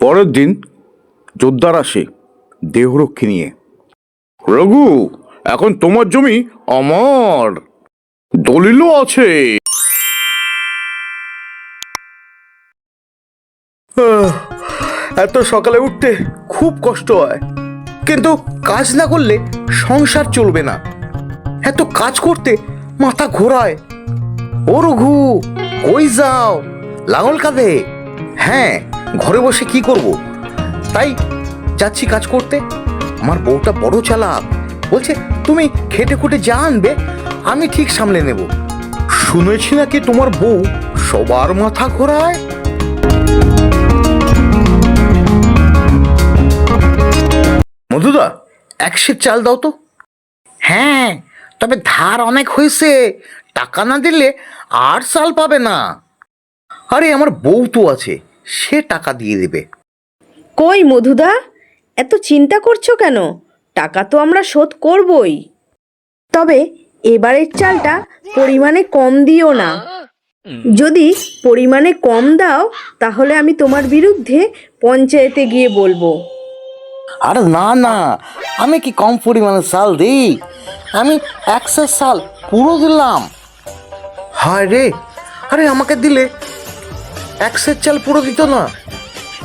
পরের দিন জোরদার আসে দেহরক্ষী নিয়ে। রঘু, এখন তোমার জমি আমার, দলিলও আছে। এত সকালে উঠতে খুব কষ্ট হয়, কিন্তু কাজ না করলে সংসার চলবে না। এত কাজ করতে মাথা ঘোরায়। ও রঘু, কই যাও? লাঙল কাঁধে? হ্যাঁ, ঘরে বসে কি করব, তাই যাচ্ছি কাজ করতে। আমার বউটা বড় চালাক, বলছে তুমি খেটে খুটে যা আনবে আমি ঠিক সামলে নেব। শুনেছি নাকি তোমার বউ সবার মাথা ঘোরায়। মধুদা, 1 সের চাল দাও তো। হ্যাঁ, তবে ধার অনেক হয়েছে, টাকা না দিলে আর চাল পাবে না। আরে আমার বউ তো আছে, সে টাকা দিয়ে দেবে। কই মধুদা, এত চিন্তা করছো কেন? টাকা তো আমরা শোধ করবই। তবে এবারের চালটা পরিমাণে কম দিও না। যদি পরিমাণে কম দাও তাহলে আমি তোমার বিরুদ্ধে পঞ্চায়েতে গিয়ে বলবো। আরে না না, আমি কি কম পরিমাণে চাল দিই? আমি 100 চাল পুরো দিলাম। হায় রে, আরে আমাকে দিলে 100 চাল পুরো দিত না।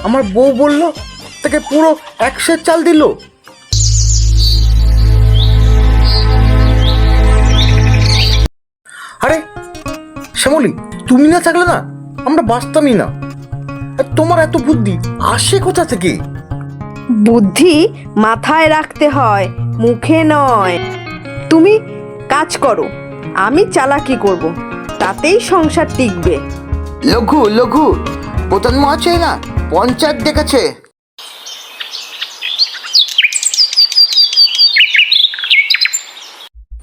আমার বউ বলল তাকে পুরো 100 চাল দিল। আরে শ্যামলী, তুমি না থাকলে না আমরা বাঁচতামই না। আর তোমার এত বুদ্ধি আসে কোথা থেকে? বুদ্ধি মাথায় রাখতে হয়, মুখে নয়। তুমি কাজ করো, আমি চালাকি করব, তাতেই সংসার টিকবে। লঘু লঘু, প্রধান মহাশয় না পঞ্চায়েত ডেকেছে।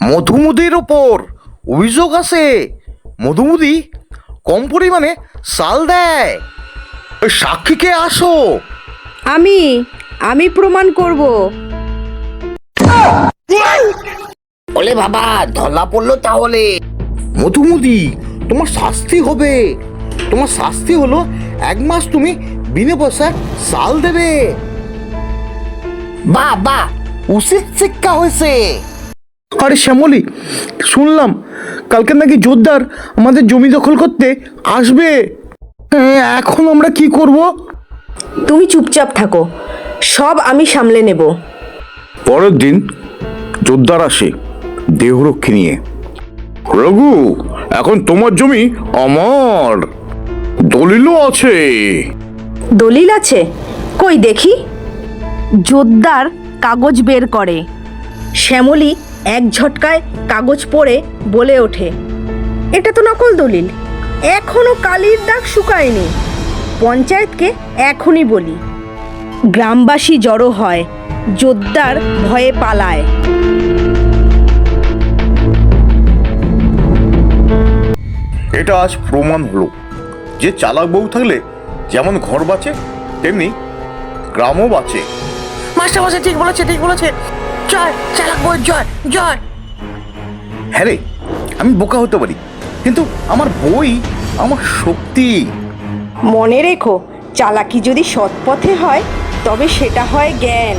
মধুমুদির ওপর অভিযোগ আছে। মধুমুদি কম পরিমাণে চাল দেয়। ওই সাক্ষীকে আসো। আমি প্রমাণ করব। বলে বাবা, ধরা পড়লো তাহলে। মধুমুদি, তোমার শাস্তি হবে। তোমার শাস্তি হলো 1 মাস তুমি বিনা পয়সায় চাল দেবে। বাহ বাহ, উচিত শিক্ষা হয়েছে। আরে শ্যামলী, শুনলাম কালকে নাকি জোরদার আমাদের জমি দখল করতে আসবে। এখন আমরা কি করব? তুমি চুপচাপ থাকো, সব আমি সামলে নেব। পরের দিন জোরদার আসে দেহরক্ষী নিয়ে। রঘু, এখন তোমার জমি আমার, দলিলও আছে। দলিল আছে? কই দেখি। জোরদার কাগজ বের করে। শ্যামলী এক ঝটকায় কাগজ পড়ে বলে ওঠে, এটা তো নকল দলিল, এখনো কালির দাগ শুকায়নি। পঞ্চায়েতকে এখনই বলি। গ্রামবাসী জড়ো হয়, জোরদার ভয়ে পালায়। এটা আজ প্রমাণ হলো যে চালাক বউ থাকলে যেমন ঘর বাঁচে তেমনি গ্রামও বাঁচে। মাস্টারমশাই ঠিক বলেছে, ঠিক বলেছে। জয় চালাক বই, জয় জয়। হ্যাঁ রে, আমি বোকা হতে পারি, কিন্তু আমার বই আমার শক্তি। মনে রেখো, চালাকি যদি সৎ পথে হয় তবে সেটা হয় জ্ঞান।